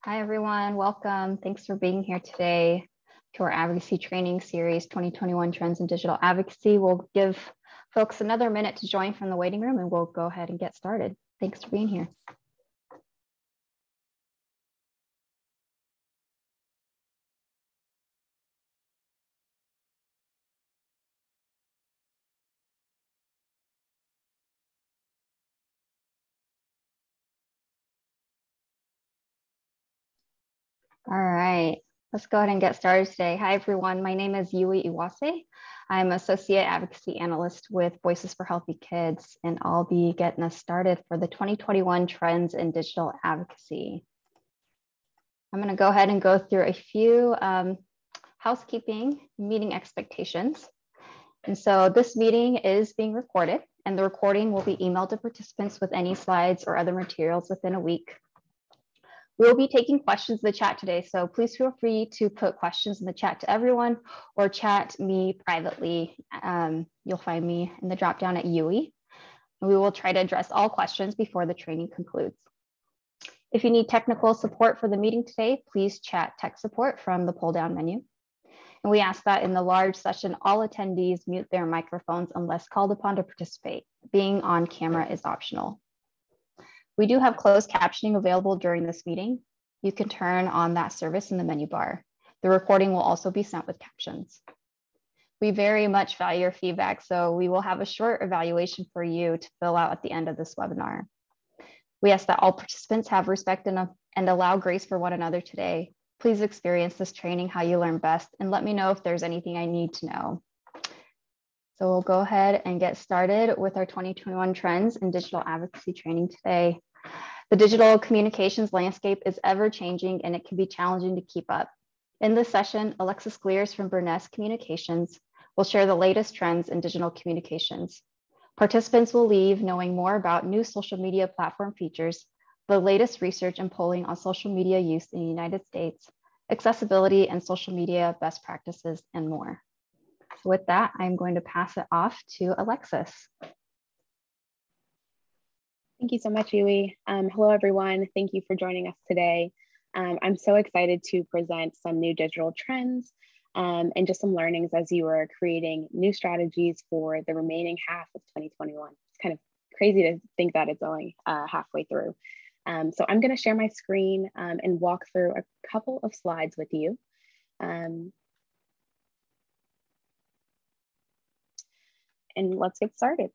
Hi, everyone. Welcome. Thanks for being here today to our advocacy training series, 2021 Trends in Digital Advocacy. We'll give folks another minute to join from the waiting room and we'll go ahead and get started. Thanks for being here. All right, let's go ahead and get started today. Hi, everyone. My name is Yui Iwase. I'm Associate Advocacy Analyst with Voices for Healthy Kids, and I'll be getting us started for the 2021 Trends in Digital Advocacy. I'm going to go ahead and go through a few housekeeping meeting expectations. And so this meeting is being recorded, and the recording will be emailed to participants with any slides or other materials within a week. We'll be taking questions in the chat today, so please feel free to put questions in the chat to everyone or chat me privately. You'll find me in the dropdown at Yui. We will try to address all questions before the training concludes. If you need technical support for the meeting today, please chat tech support from the pull-down menu. And we ask that in the large session, all attendees mute their microphones unless called upon to participate. Being on camera is optional. We do have closed captioning available during this meeting. You can turn on that service in the menu bar. The recording will also be sent with captions. We very much value your feedback, so we will have a short evaluation for you to fill out at the end of this webinar. We ask that all participants have respect and allow grace for one another today. Please experience this training how you learn best and let me know if there's anything I need to know. So we'll go ahead and get started with our 2021 Trends in Digital Advocacy training today. The digital communications landscape is ever changing and it can be challenging to keep up. In this session, Alexis Glears from Burness Communications will share the latest trends in digital communications. Participants will leave knowing more about new social media platform features, the latest research and polling on social media use in the United States, accessibility and social media best practices, and more. So with that, I'm going to pass it off to Alexis. Thank you so much, Yui. Hello, everyone. Thank you for joining us today. I'm so excited to present some new digital trends and just some learnings as you are creating new strategies for the remaining half of 2021. It's kind of crazy to think that it's only halfway through. So I'm going to share my screen and walk through a couple of slides with you. And let's get started.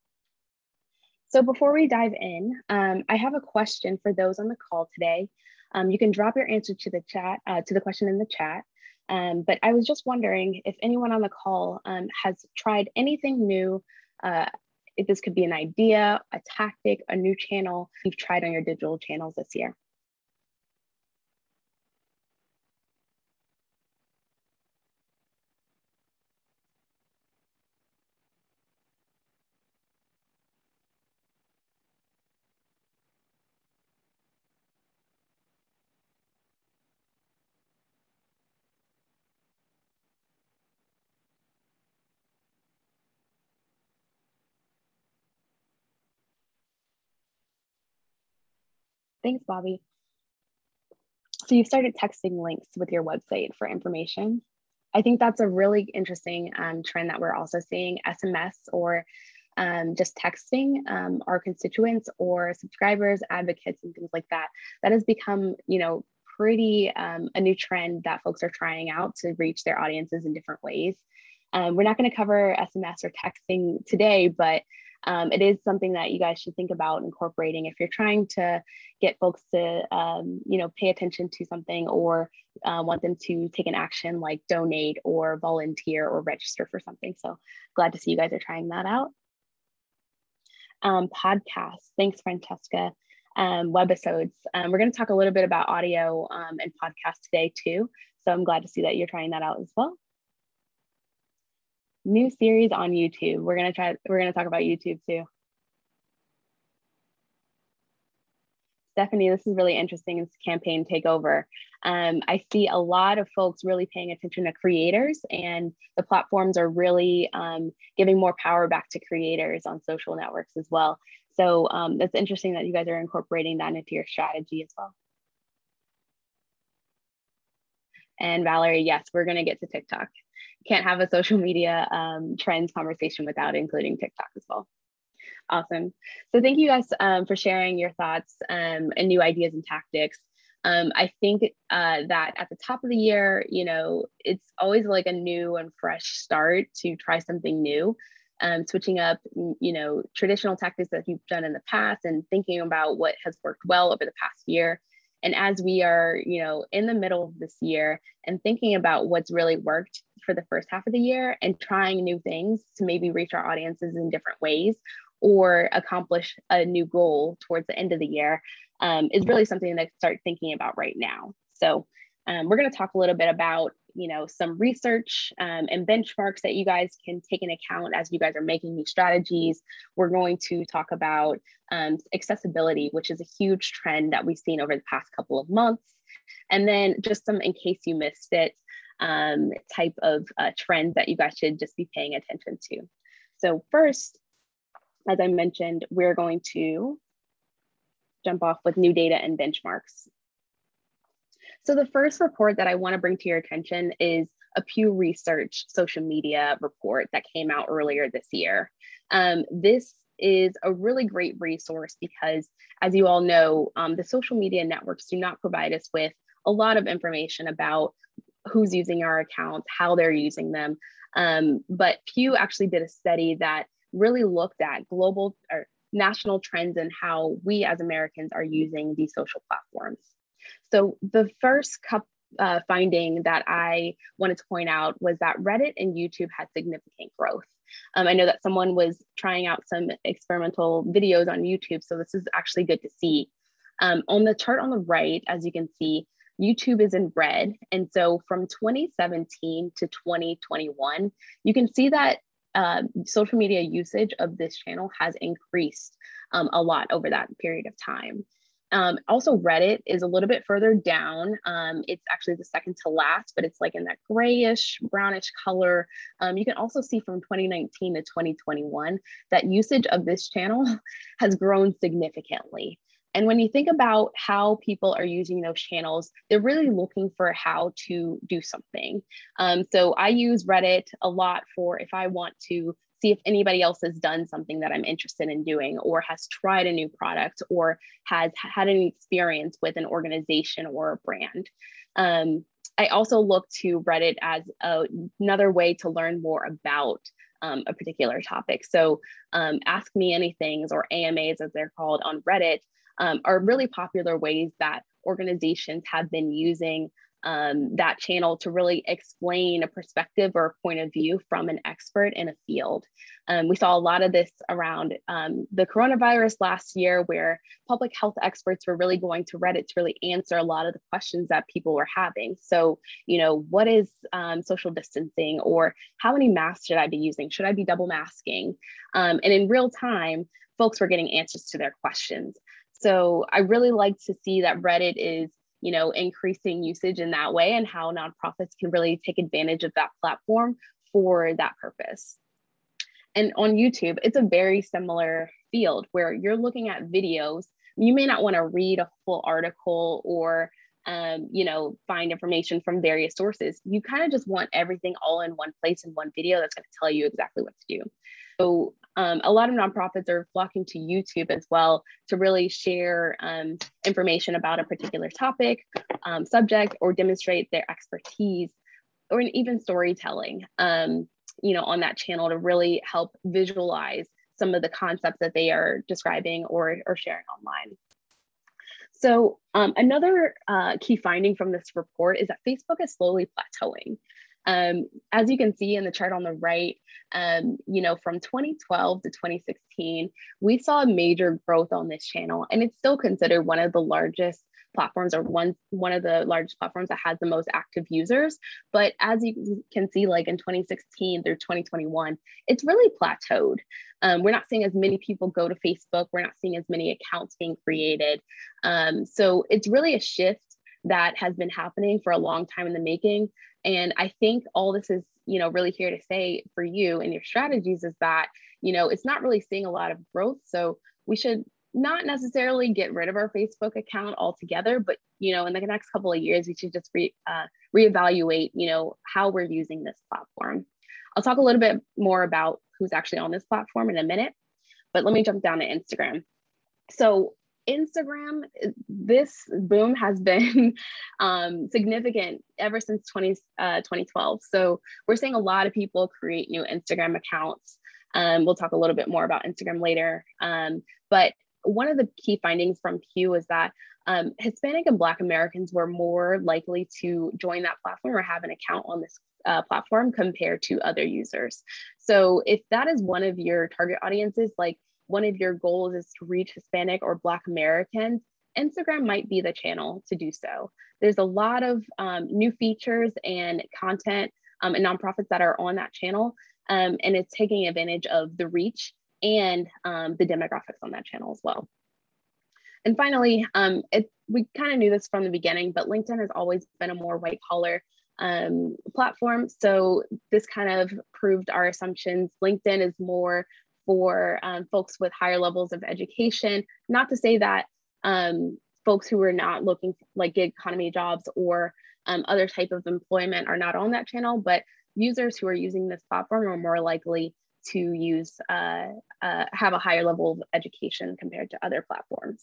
So before we dive in, I have a question for those on the call today. You can drop your answer to the chat, to the question in the chat. But I was just wondering if anyone on the call has tried anything new. If this could be an idea, a tactic, a new channel you've tried on your digital channels this year. Thanks, Bobby. So you've started texting links with your website for information. I think that's a really interesting trend that we're also seeing. SMS or just texting our constituents or subscribers, advocates, and things like that. That has become, pretty a new trend that folks are trying out to reach their audiences in different ways. We're not going to cover SMS or texting today, but it is something that you guys should think about incorporating if you're trying to get folks to, pay attention to something or want them to take an action like donate or volunteer or register for something. So glad to see you guys are trying that out. Podcasts. Thanks, Francesca. Webisodes. We're going to talk a little bit about audio and podcasts today too. So I'm glad to see that you're trying that out as well. New series on YouTube. We're going to talk about YouTube too. Stephanie, this is really interesting. It's campaign takeover. I see a lot of folks really paying attention to creators, and the platforms are really giving more power back to creators on social networks as well. So it's interesting that you guys are incorporating that into your strategy as well. And Valerie, yes, we're going to get to TikTok. Can't have a social media trends conversation without including TikTok as well. Awesome. So thank you guys for sharing your thoughts and new ideas and tactics. I think that at the top of the year, it's always like a new and fresh start to try something new. Switching up, traditional tactics that you've done in the past and thinking about what has worked well over the past year. And as we are, in the middle of this year and thinking about what's really worked for the first half of the year and trying new things to maybe reach our audiences in different ways or accomplish a new goal towards the end of the year is really something to start thinking about right now. So we're going to talk a little bit about, some research and benchmarks that you guys can take into account as you guys are making these strategies. We're going to talk about accessibility, which is a huge trend that we've seen over the past couple of months. And then just some, in case you missed it, type of trends that you guys should just be paying attention to. So first, as I mentioned, we're going to jump off with new data and benchmarks. So the first report that I want to bring to your attention is a Pew Research social media report that came out earlier this year. This is a really great resource because, as you all know, the social media networks do not provide us with a lot of information about who's using our accounts, how they're using them. But Pew actually did a study that really looked at global or national trends and how we as Americans are using these social platforms. So the first finding that I wanted to point out was that Reddit and YouTube had significant growth. I know that someone was trying out some experimental videos on YouTube, so this is actually good to see. On the chart on the right, as you can see, YouTube is in red. And so from 2017 to 2021, you can see that social media usage of this channel has increased a lot over that period of time. Also, Reddit is a little bit further down. It's actually the second to last, but it's like in that grayish, brownish color. You can also see from 2019 to 2021 that usage of this channel has grown significantly. And when you think about how people are using those channels, they're really looking for how to do something. So I use Reddit a lot for if I want to see if anybody else has done something that I'm interested in doing or has tried a new product or has had an experience with an organization or a brand. I also look to Reddit as another way to learn more about a particular topic. So Ask Me Anythings, or AMAs as they're called on Reddit, are really popular ways that organizations have been using that channel to really explain a perspective or a point of view from an expert in a field. We saw a lot of this around the coronavirus last year, where public health experts were really going to Reddit to really answer a lot of the questions that people were having. So, what is social distancing, or how many masks should I be using? Should I be double masking? And in real time, folks were getting answers to their questions. So I really like to see that Reddit is, increasing usage in that way, and how nonprofits can really take advantage of that platform for that purpose. And on YouTube, it's a very similar field where you're looking at videos. You may not want to read a full article or find information from various sources. You kind of just want everything all in one place in one video that's going to tell you exactly what to do. So a lot of nonprofits are flocking to YouTube as well to really share information about a particular topic, subject, or demonstrate their expertise, or even storytelling, on that channel to really help visualize some of the concepts that they are describing or sharing online. So another key finding from this report is that Facebook is slowly plateauing. As you can see in the chart on the right, from 2012 to 2016, we saw a major growth on this channel, and it's still considered one of the largest platforms, or one of the largest platforms that has the most active users. But as you can see, like in 2016 through 2021, it's really plateaued. We're not seeing as many people go to Facebook. We're not seeing as many accounts being created. So it's really a shift that has been happening for a long time in the making. And I think all this is, really here to say for you and your strategies is that, it's not really seeing a lot of growth. So we should, not necessarily get rid of our Facebook account altogether, but in the next couple of years, we should just reevaluate, how we're using this platform. I'll talk a little bit more about who's actually on this platform in a minute, but let me jump down to Instagram. So Instagram, this boom has been significant ever since 2012. So we're seeing a lot of people create new Instagram accounts. We'll talk a little bit more about Instagram later. But one of the key findings from Pew is that Hispanic and Black Americans were more likely to join that platform or have an account on this platform compared to other users. So if that is one of your target audiences, like one of your goals is to reach Hispanic or Black Americans, Instagram might be the channel to do so. There's a lot of new features and content and nonprofits that are on that channel, and it's taking advantage of the reach and the demographics on that channel as well. And finally, we kind of knew this from the beginning, but LinkedIn has always been a more white collar platform. So this kind of proved our assumptions. LinkedIn is more for folks with higher levels of education. Not to say that folks who are not looking for like gig economy jobs or other type of employment are not on that channel, but users who are using this platform are more likely to use have a higher level of education compared to other platforms.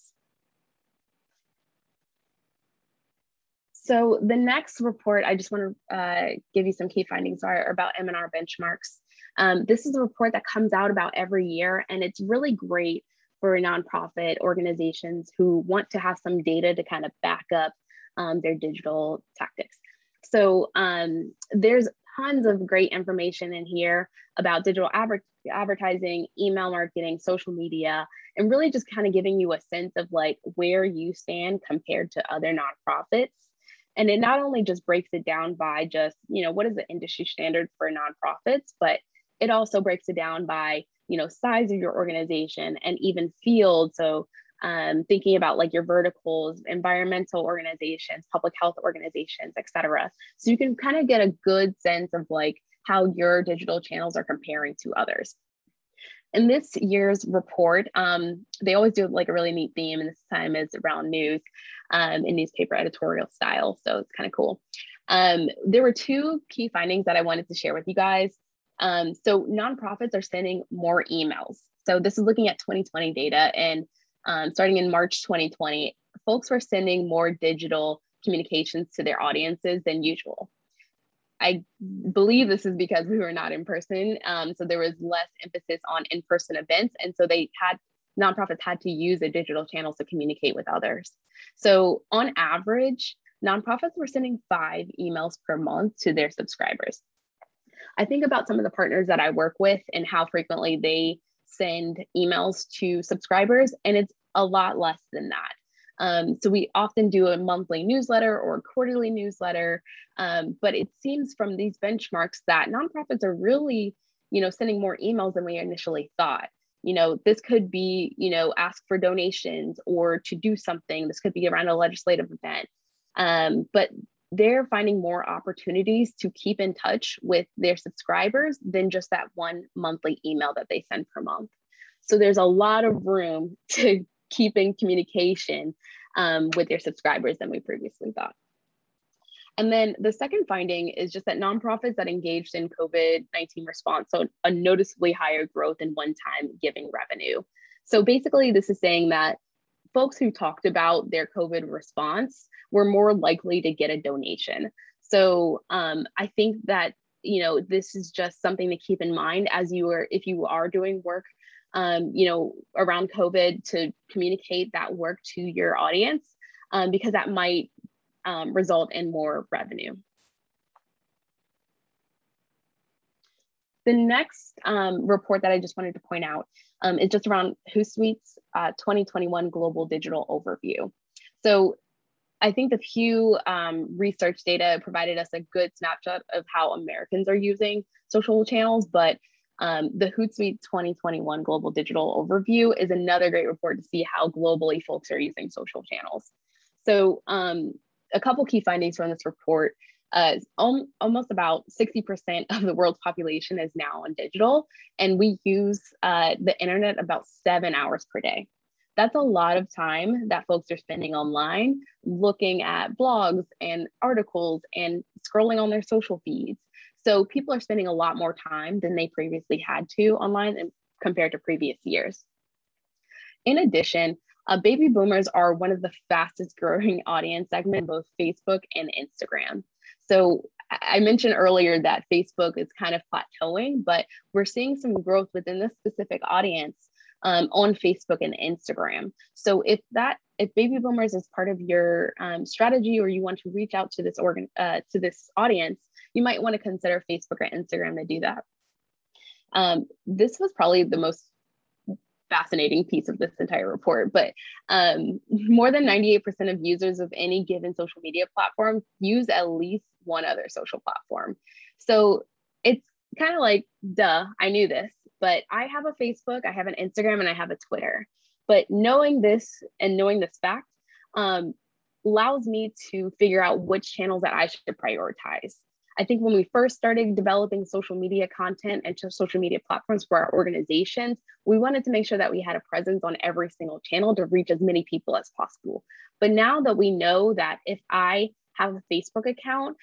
So the next report, I just want to give you some key findings are about M&R benchmarks. This is a report that comes out about every year, and it's really great for nonprofit organizations who want to have some data to kind of back up their digital tactics. So there's tons of great information in here about digital advertising, email marketing, social media, and really just kind of giving you a sense of like where you stand compared to other nonprofits. And it not only just breaks it down by just, what is the industry standard for nonprofits, but it also breaks it down by, size of your organization and even field. So thinking about like your verticals, environmental organizations, public health organizations, et cetera. So you can kind of get a good sense of like how your digital channels are comparing to others. In this year's report, they always do like a really neat theme, and this time is around news and newspaper editorial style. So it's kind of cool. There were two key findings that I wanted to share with you guys. So nonprofits are sending more emails. So this is looking at 2020 data, and starting in March 2020, folks were sending more digital communications to their audiences than usual. I believe this is because we were not in person. So there was less emphasis on in-person events. And so nonprofits had to use a digital channel to communicate with others. So on average, nonprofits were sending 5 emails per month to their subscribers. I think about some of the partners that I work with and how frequently they send emails to subscribers, and it's a lot less than that. So we often do a monthly newsletter or a quarterly newsletter, but it seems from these benchmarks that nonprofits are really, sending more emails than we initially thought. This could be, ask for donations or to do something. This could be around a legislative event, but they're finding more opportunities to keep in touch with their subscribers than just that one monthly email that they send per month. So there's a lot of room to keep in communication with your subscribers than we previously thought. And then the second finding is just that nonprofits that engaged in COVID-19 response, so a noticeably higher growth in one-time giving revenue. So basically this is saying that folks who talked about their COVID response were more likely to get a donation. So I think that, this is just something to keep in mind as if you are doing work around COVID, to communicate that work to your audience, because that might result in more revenue. The next report that I just wanted to point out is just around Hootsuite's 2021 Global Digital Overview. So I think the Pew research data provided us a good snapshot of how Americans are using social channels, but the Hootsuite 2021 Global Digital Overview is another great report to see how globally folks are using social channels. So a couple key findings from this report. Almost about 60% of the world's population is now on digital, and we use the internet about 7 hours per day. That's a lot of time that folks are spending online looking at blogs and articles and scrolling on their social feeds. So people are spending a lot more time than they previously had to online compared to previous years. In addition, baby boomers are one of the fastest growing audience segment, both Facebook and Instagram. So I mentioned earlier that Facebook is kind of plateauing, but we're seeing some growth within this specific audience on Facebook and Instagram. So if baby boomers is part of your strategy, or you want to reach out to this audience, you might want to consider Facebook or Instagram to do that. This was probably the most fascinating piece of this entire report, but more than 98% of users of any given social media platform use at least one other social platform. So it's kind of like, duh, I knew this, but I have a Facebook, I have an Instagram, and I have a Twitter. But knowing this and knowing this fact allows me to figure out which channels that I should prioritize. I think when we first started developing social media content and social media platforms for our organizations, we wanted to make sure that we had a presence on every single channel to reach as many people as possible. But now that we know that if I have a Facebook account,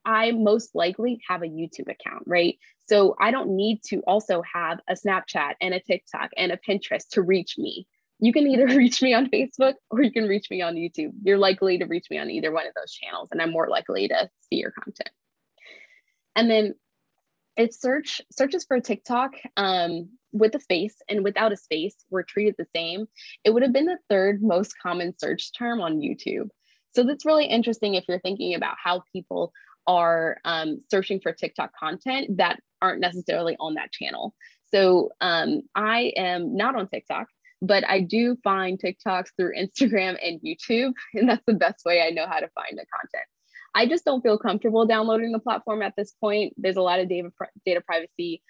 I most likely have a YouTube account, right? So I don't need to also have a Snapchat and a TikTok and a Pinterest to reach me. You can either reach me on Facebook or you can reach me on YouTube. You're likely to reach me on either one of those channels, and I'm more likely to see your content. And then it searches for TikTok with a space and without a space were treated the same. It would have been the third most common search term on YouTube. So that's really interesting if you're thinking about how people are searching for TikTok content that aren't necessarily on that channel. So I am not on TikTok, but I do find TikToks through Instagram and YouTube, and that's the best way I know how to find the content. I just don't feel comfortable downloading the platform at this point. There's a lot of data privacy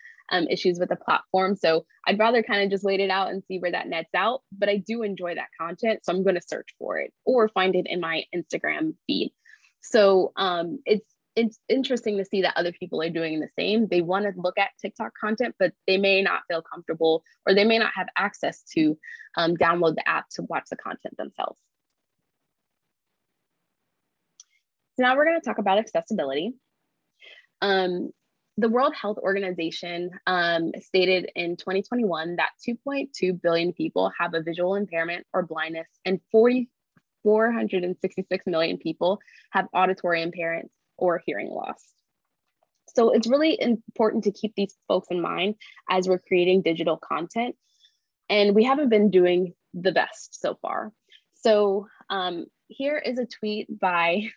issues with the platform. So I'd rather kind of just wait it out and see where that nets out. But I do enjoy that content. So I'm going to search for it or find it in my Instagram feed. So it's interesting to see that other people are doing the same. They want to look at TikTok content, but they may not feel comfortable, or they may not have access to download the app to watch the content themselves. So now we're going to talk about accessibility. The World Health Organization stated in 2021 that 2.2 billion people have a visual impairment or blindness, and 466 million people have auditory impairment or hearing loss. So it's really important to keep these folks in mind as we're creating digital content. And we haven't been doing the best so far. So here is a tweet by,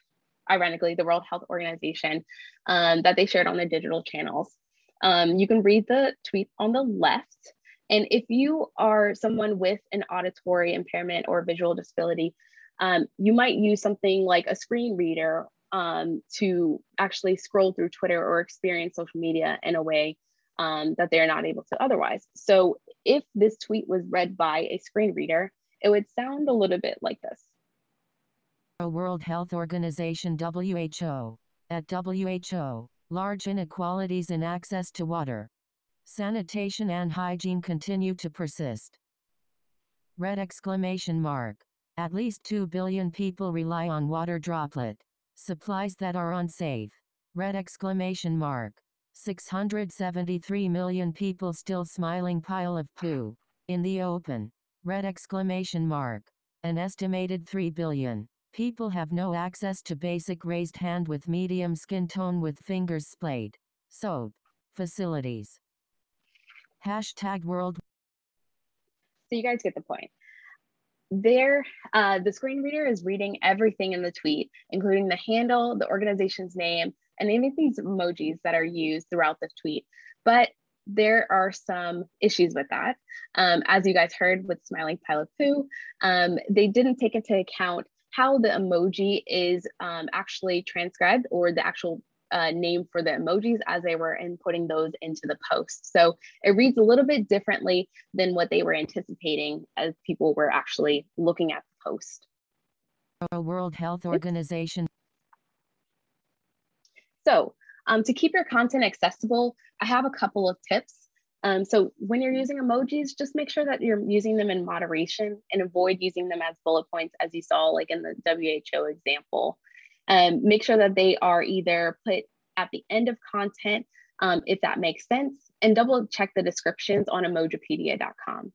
ironically, the World Health Organization that they shared on their digital channels. You can read the tweet on the left. And if you are someone with an auditory impairment or visual disability, you might use something like a screen reader to actually scroll through Twitter or experience social media in a way that they're not able to otherwise. So if this tweet was read by a screen reader, it would sound a little bit like this. World Health Organization WHO. At WHO, large inequalities in access to water, sanitation and hygiene continue to persist. Red exclamation mark. At least 2 billion people rely on water droplet supplies that are unsafe. Red exclamation mark. 673 million people still smiling pile of poo in the open. Red exclamation mark. An estimated 3 billion people have no access to basic raised hand with medium skin tone with fingers splayed soap facilities. Hashtag world. So you guys get the point. There, the screen reader is reading everything in the tweet, including the handle, the organization's name, and any of these emojis that are used throughout the tweet. But there are some issues with that. As you guys heard with smiling pile of poo, they didn't take into account how the emoji is actually transcribed, or the actual name for the emojis as they were inputting those into the post. So it reads a little bit differently than what they were anticipating as people were actually looking at the post. World Health Organization. So to keep your content accessible, I have a couple of tips. So when you're using emojis, just make sure that you're using them in moderation and avoid using them as bullet points, as you saw like in the WHO example. Make sure that they are either put at the end of content, if that makes sense, and double check the descriptions on emojipedia.com.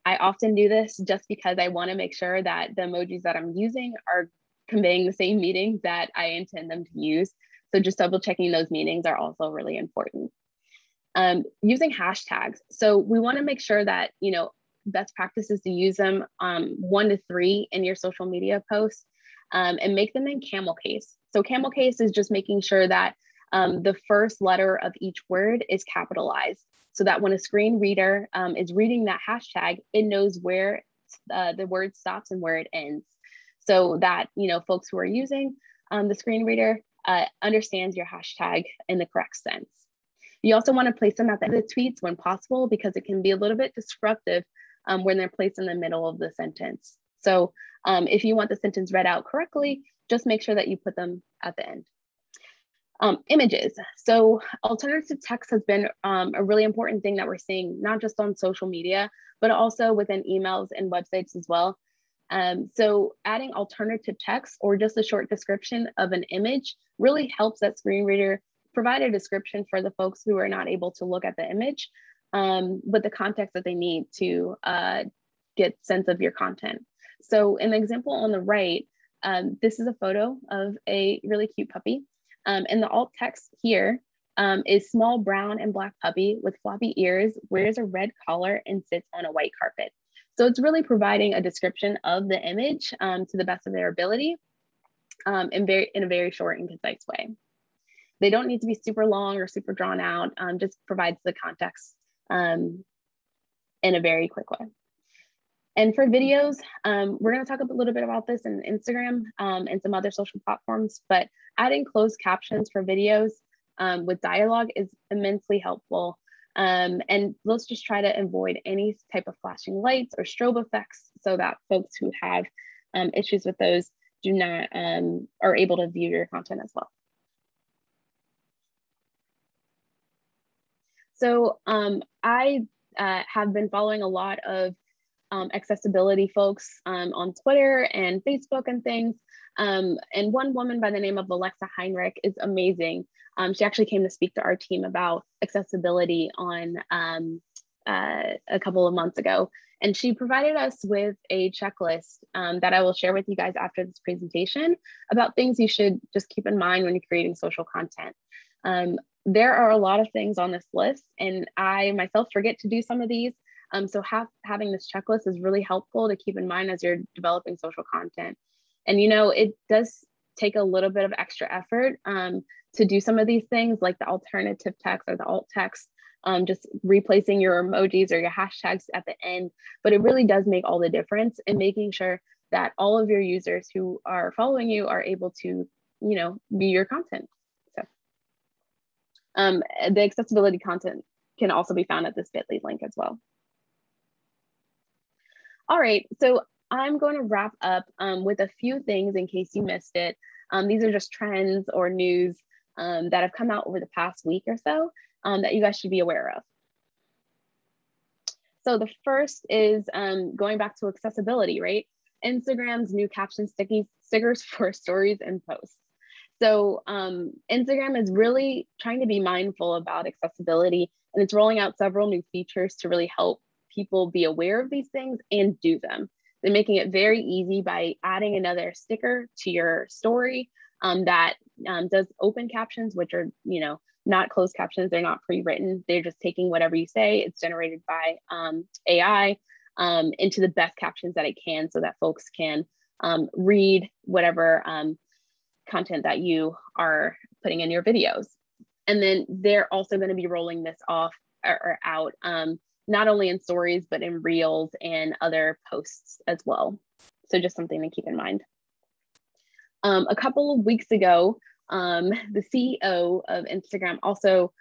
I often do this just because I want to make sure that the emojis that I'm using are conveying the same meaning that I intend them to use. So just double checking those meanings are also really important. Using hashtags. So we want to make sure that, best practice is to use them 1 to 3 in your social media posts, and make them in camel case. So camel case is just making sure that the first letter of each word is capitalized, so that when a screen reader is reading that hashtag, it knows where the word stops and where it ends, so that folks who are using the screen reader understands your hashtag in the correct sense. You also want to place them at the end of the tweets when possible, because it can be a little bit disruptive when they're placed in the middle of the sentence. So if you want the sentence read out correctly, just make sure that you put them at the end. Images. So alternative text has been a really important thing that we're seeing, not just on social media, but also within emails and websites as well. So adding alternative text or just a short description of an image really helps that screen reader provide a description for the folks who are not able to look at the image, but the context that they need to get sense of your content. So in the example on the right, this is a photo of a really cute puppy. And the alt text here is small brown and black puppy with floppy ears, wears a red collar, and sits on a white carpet. So it's really providing a description of the image to the best of their ability, in a very short and concise way. They don't need to be super long or super drawn out, just provides the context in a very quick way. And for videos, we're going to talk a little bit about this in Instagram and some other social platforms, but adding closed captions for videos with dialogue is immensely helpful. And let's just try to avoid any type of flashing lights or strobe effects, so that folks who have issues with those do not are able to view your content as well. So I have been following a lot of accessibility folks on Twitter and Facebook and things. And one woman by the name of Alexa Heinrich is amazing. She actually came to speak to our team about accessibility on a couple of months ago. And she provided us with a checklist that I will share with you guys after this presentation about things you should just keep in mind when you're creating social content. There are a lot of things on this list, and I myself forget to do some of these. So having this checklist is really helpful to keep in mind as you're developing social content. And it does take a little bit of extra effort to do some of these things, like the alternative text or the alt text, just replacing your emojis or your hashtags at the end. But it really does make all the difference in making sure that all of your users who are following you are able to, view your content. So the accessibility content can also be found at this bit.ly link as well. All right, so I'm going to wrap up with a few things in case you missed it. These are just trends or news that have come out over the past week or so that you guys should be aware of. So the first is going back to accessibility, right? Instagram's new caption stickers for stories and posts. So Instagram is really trying to be mindful about accessibility, and it's rolling out several new features to really help people be aware of these things and do them. They're making it very easy by adding another sticker to your story that does open captions, which are, not closed captions. They're not pre-written. They're just taking whatever you say. It's generated by AI into the best captions that it can, so that folks can read whatever content that you are putting in your videos. And then they're also going to be rolling this off or out, not only in stories, but in reels and other posts as well. So just something to keep in mind. A couple of weeks ago, the CEO of Instagram also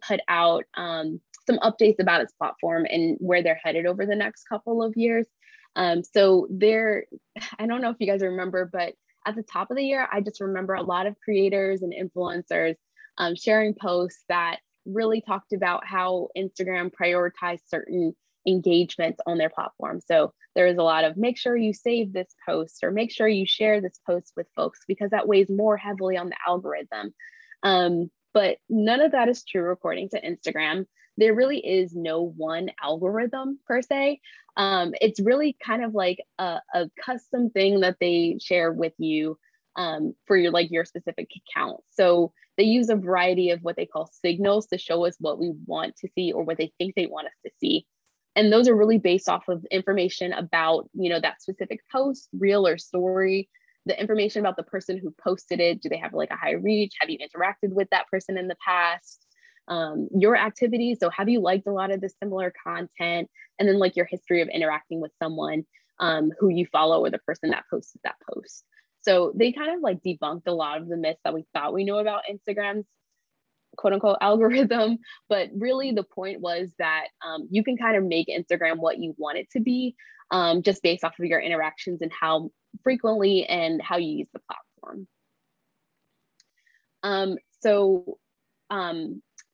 put out some updates about its platform and where they're headed over the next couple of years. So I don't know if you guys remember, but at the top of the year, I just remember a lot of creators and influencers sharing posts that really talked about how Instagram prioritized certain engagements on their platform. So there is a lot of make sure you save this post or make sure you share this post with folks because that weighs more heavily on the algorithm. But none of that is true according to Instagram. There really is no one algorithm per se. It's really kind of like a custom thing that they share with you for your specific account. So they use a variety of what they call signals to show us what we want to see or what they think they want us to see. And those are really based off of information about, that specific post, reel or story, the information about the person who posted it. Do they have like a high reach? Have you interacted with that person in the past? Your activities. So have you liked a lot of the similar content? And then like your history of interacting with someone who you follow or the person that posted that post. So they kind of like debunked a lot of the myths that we thought we knew about Instagram's quote unquote algorithm. But really the point was that you can kind of make Instagram what you want it to be just based off of your interactions and how frequently and how you use the platform.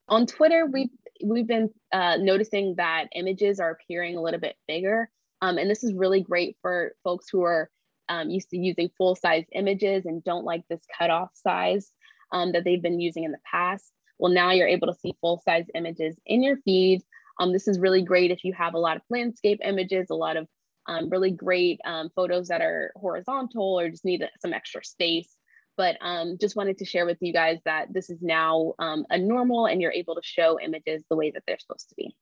On Twitter, we've been noticing that images are appearing a little bit bigger. And this is really great for folks who are used to using full-size images and don't like this cutoff size that they've been using in the past. Well, now you're able to see full-size images in your feed. This is really great if you have a lot of landscape images, a lot of really great photos that are horizontal or just need some extra space. But just wanted to share with you guys that this is now a normal and you're able to show images the way that they're supposed to be.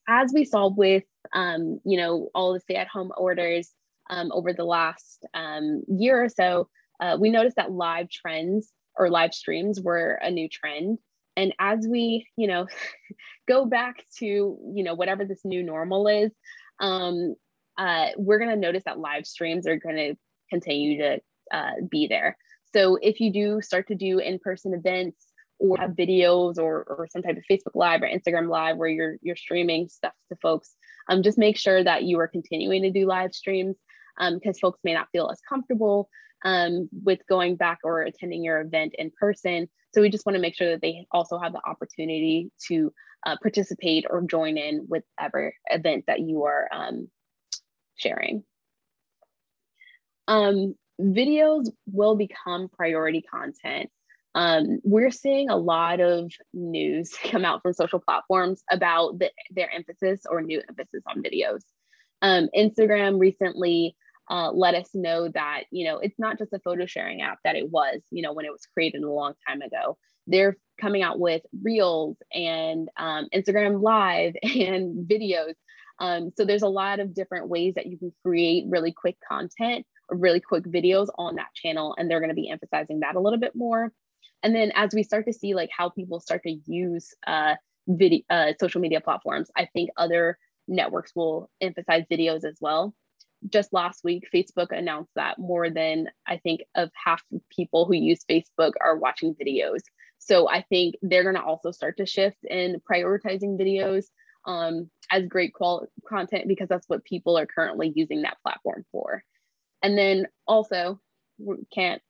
As we saw with, all the stay-at-home orders over the last year or so, we noticed that live trends or live streams were a new trend. And as we, go back to, whatever this new normal is, we're going to notice that live streams are going to continue to be there. So if you do start to do in-person events or have videos or some type of Facebook Live or Instagram Live where you're streaming stuff to folks, just make sure that you are continuing to do live streams because folks may not feel as comfortable with going back or attending your event in person. So we just want to make sure that they also have the opportunity to participate or join in with whatever event that you are sharing. Videos will become priority content. We're seeing a lot of news come out from social platforms about their emphasis or new emphasis on videos. Instagram recently let us know that, it's not just a photo sharing app that it was, when it was created a long time ago. They're coming out with Reels and Instagram Live and videos. So there's a lot of different ways that you can create really quick content or really quick videos on that channel. And they're going to be emphasizing that a little bit more. And then as we start to see like how people start to use social media platforms, I think other networks will emphasize videos as well. Just last week, Facebook announced that more than I think of half of people who use Facebook are watching videos. So I think they're going to also start to shift in prioritizing videos as great quality content because that's what people are currently using that platform for. And then also, we can't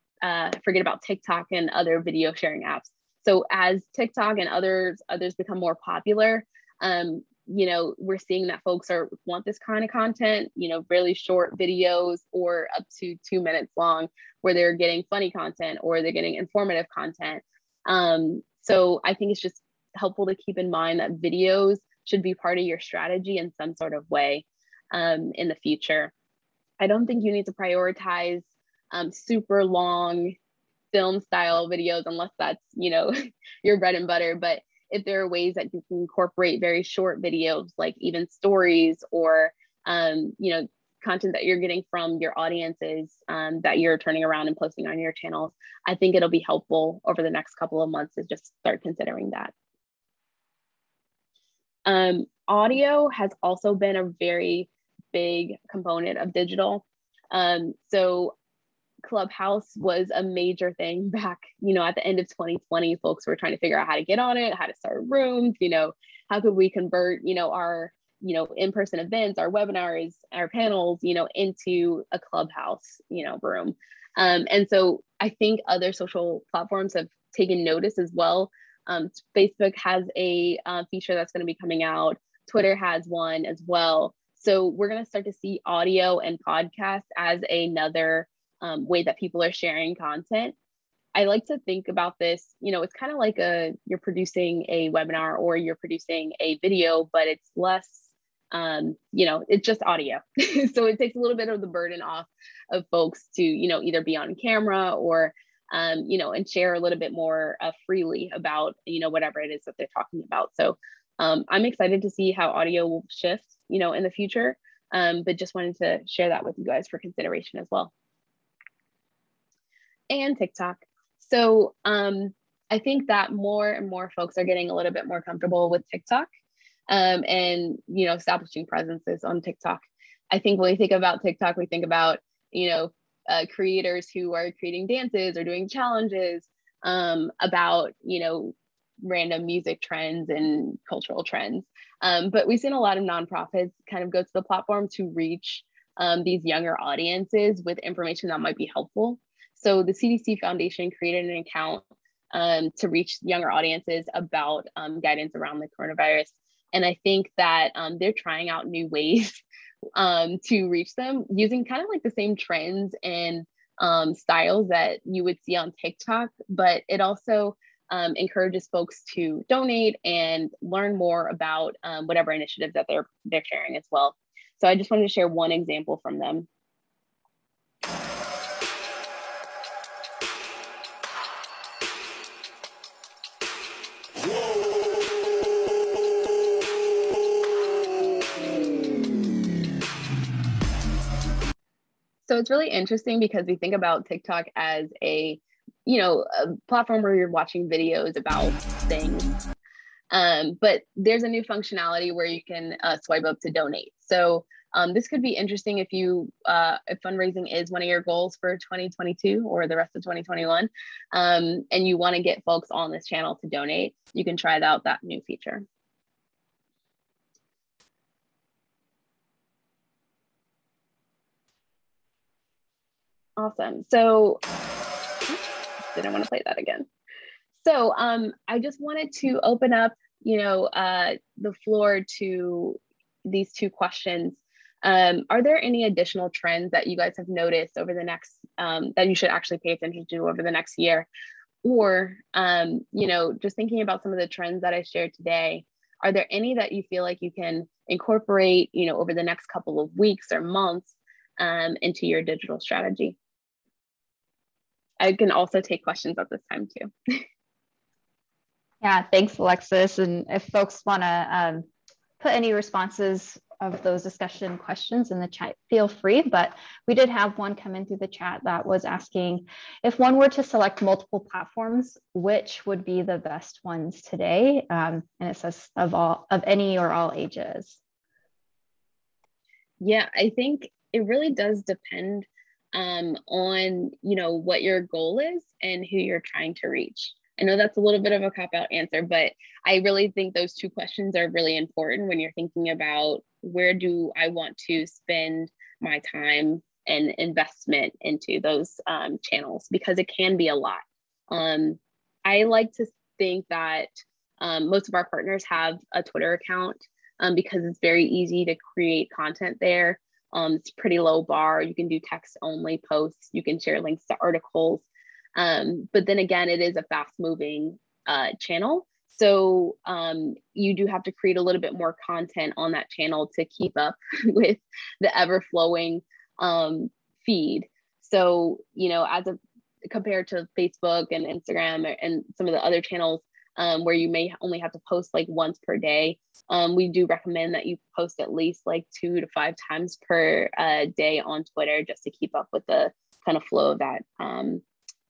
forget about TikTok and other video sharing apps. So as TikTok and others become more popular, we're seeing that folks want this kind of content, really short videos or up to 2 minutes long where they're getting funny content or they're getting informative content. So I think it's just helpful to keep in mind that videos should be part of your strategy in some sort of way in the future. I don't think you need to prioritize super long film style videos unless that's, your bread and butter. But if there are ways that you can incorporate very short videos, like even stories or, content that you're getting from your audiences that you're turning around and posting on your channels, I think it'll be helpful over the next couple of months to just start considering that. Audio has also been a very big component of digital. So Clubhouse was a major thing back, at the end of 2020. Folks were trying to figure out how to get on it, how to start rooms, how could we convert, our, in-person events, our webinars, our panels, into a Clubhouse, room. And so I think other social platforms have taken notice as well. Facebook has a feature that's going to be coming out. Twitter has one as well. So we're going to start to see audio and podcasts as another way that people are sharing content. I like to think about this, it's kind of like you're producing a webinar or you're producing a video, but it's less, it's just audio. So it takes a little bit of the burden off of folks to, either be on camera or, and share a little bit more freely about, whatever it is that they're talking about. So I'm excited to see how audio will shift, in the future, but just wanted to share that with you guys for consideration as well. And TikTok. So I think that more and more folks are getting a little bit more comfortable with TikTok and, establishing presences on TikTok. I think when we think about TikTok, we think about, creators who are creating dances or doing challenges about, random music trends and cultural trends. But we've seen a lot of nonprofits kind of go to the platform to reach these younger audiences with information that might be helpful. So the CDC Foundation created an account to reach younger audiences about guidance around the coronavirus. And I think that they're trying out new ways to reach them using kind of like the same trends and styles that you would see on TikTok, but it also encourages folks to donate and learn more about whatever initiatives that they're sharing as well. So I just wanted to share one example from them. So it's really interesting because we think about TikTok as a platform where you're watching videos about things. But there's a new functionality where you can swipe up to donate. So this could be interesting if if fundraising is one of your goals for 2022 or the rest of 2021, and you want to get folks on this channel to donate, you can try out that new feature. Awesome. So didn't want to play that again. So I just wanted to open up, the floor to these two questions. Are there any additional trends that you guys have noticed over the next, that you should actually pay attention to over the next year? Or, just thinking about some of the trends that I shared today, are there any that you feel like you can incorporate, over the next couple of weeks or months into your digital strategy? I can also take questions at this time too. Yeah, thanks, Alexis. And if folks want to put any responses of those discussion questions in the chat, feel free. But we did have one come in through the chat that was asking, if one were to select multiple platforms, which would be the best ones today? And it says of any or all ages. Yeah, I think it really does depend on, what your goal is and who you're trying to reach. I know that's a little bit of a cop-out answer, but I really think those two questions are really important when you're thinking about where do I want to spend my time and investment into those channels, because it can be a lot. I like to think that most of our partners have a Twitter account because it's very easy to create content there. It's pretty low bar. You can do text only posts. You can share links to articles. But then again, it is a fast moving channel. So you do have to create a little bit more content on that channel to keep up with the ever flowing feed. So, compared to Facebook and Instagram and some of the other channels where you may only have to post like once per day, we do recommend that you post at least like 2 to 5 times per day on Twitter, just to keep up with the kind of flow of that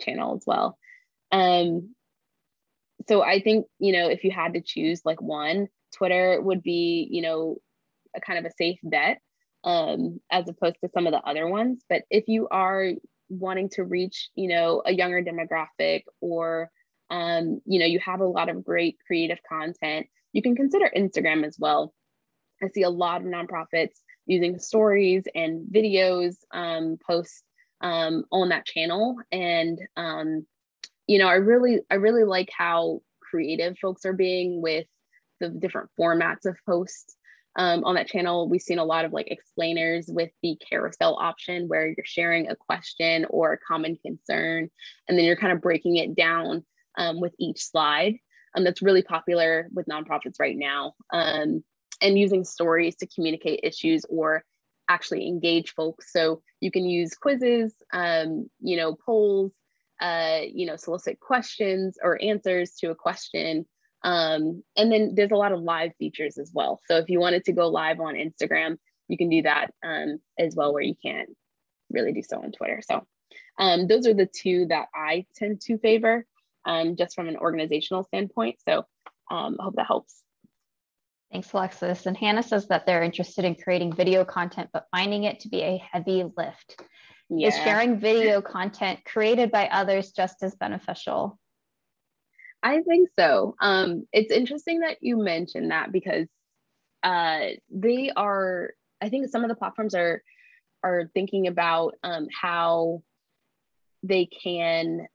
channel as well. So I think, if you had to choose like one, Twitter would be, a kind of a safe bet as opposed to some of the other ones. But if you are wanting to reach, a younger demographic, or, you have a lot of great creative content, you can consider Instagram as well. I see a lot of nonprofits using stories and videos posts on that channel. And you know, I really like how creative folks are being with the different formats of posts. On that channel, we've seen a lot of like explainers with the carousel option where you're sharing a question or a common concern, and then you're kind of breaking it down with each slide. That's really popular with nonprofits right now, and using stories to communicate issues or actually engage folks. So you can use quizzes, you know, polls, you know, solicit questions or answers to a question. And then there's a lot of live features as well. So if you wanted to go live on Instagram, you can do that as well, where you can't really do so on Twitter. So those are the two that I tend to favor, just from an organizational standpoint. So I hope that helps. Thanks, Alexis. And Hannah says that they're interested in creating video content, but finding it to be a heavy lift. Yeah. Is sharing video content created by others just as beneficial? I think so. It's interesting that you mentioned that, because they are, I think some of the platforms are thinking about how they can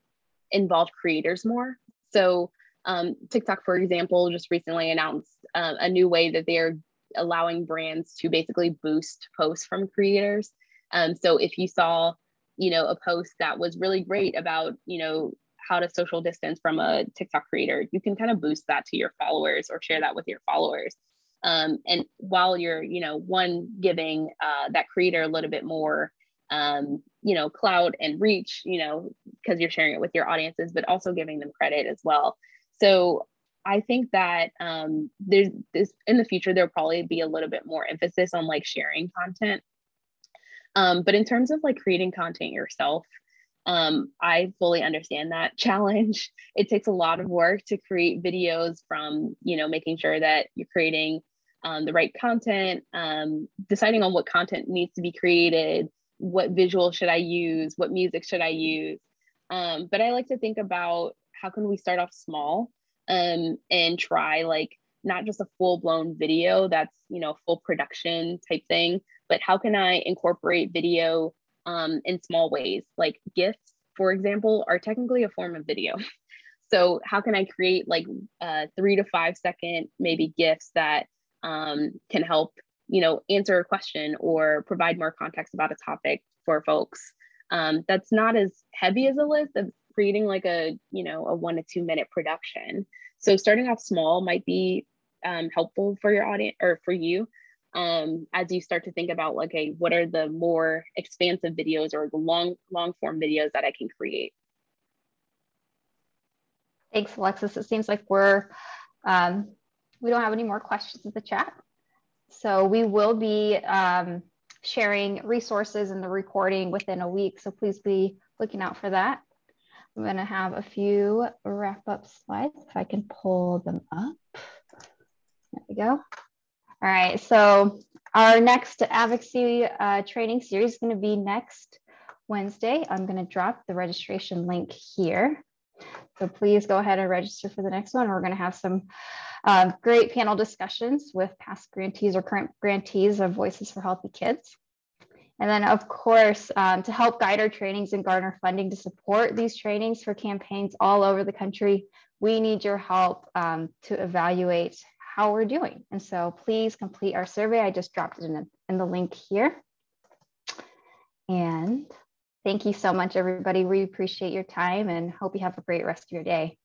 involve creators more. So TikTok, for example, just recently announced a new way that they are allowing brands to basically boost posts from creators. So if you saw, you know, a post that was really great about, you know, how to social distance from a TikTok creator, you can kind of boost that to your followers or share that with your followers. And while you're, you know, one, giving that creator a little bit more, you know, clout and reach, you know, because you're sharing it with your audiences, but also giving them credit as well. So I think that there's this in the future, there'll probably be a little bit more emphasis on like sharing content. But in terms of like creating content yourself, I fully understand that challenge. It takes a lot of work to create videos, from, you know, making sure that you're creating the right content, deciding on what content needs to be created, what visual should I use, what music should I use. But I like to think about how can we start off small and try like not just a full-blown video that's, you know, full production type thing, but how can I incorporate video in small ways? Like GIFs, for example, are technically a form of video. So how can I create like 3 to 5 second maybe GIFs that can help, you know, answer a question or provide more context about a topic for folks? That's not as heavy as a list of creating like a, you know, a 1 to 2 minute production. So starting off small might be helpful for your audience or for you, as you start to think about like, okay, what are the more expansive videos or the long form videos that I can create? Thanks, Alexis. It seems like we don't have any more questions in the chat. So we will be sharing resources in the recording within a week. So please be looking out for that. I'm going to have a few wrap up slides if I can pull them up. There we go. All right. So our next advocacy training series is going to be next Wednesday. I'm going to drop the registration link here. So please go ahead and register for the next one. We're going to have some great panel discussions with past grantees or current grantees of Voices for Healthy Kids. And then, of course, to help guide our trainings and garner funding to support these trainings for campaigns all over the country, we need your help to evaluate how we're doing. And so please complete our survey. I just dropped it in the link here. And thank you so much, everybody. We appreciate your time and hope you have a great rest of your day.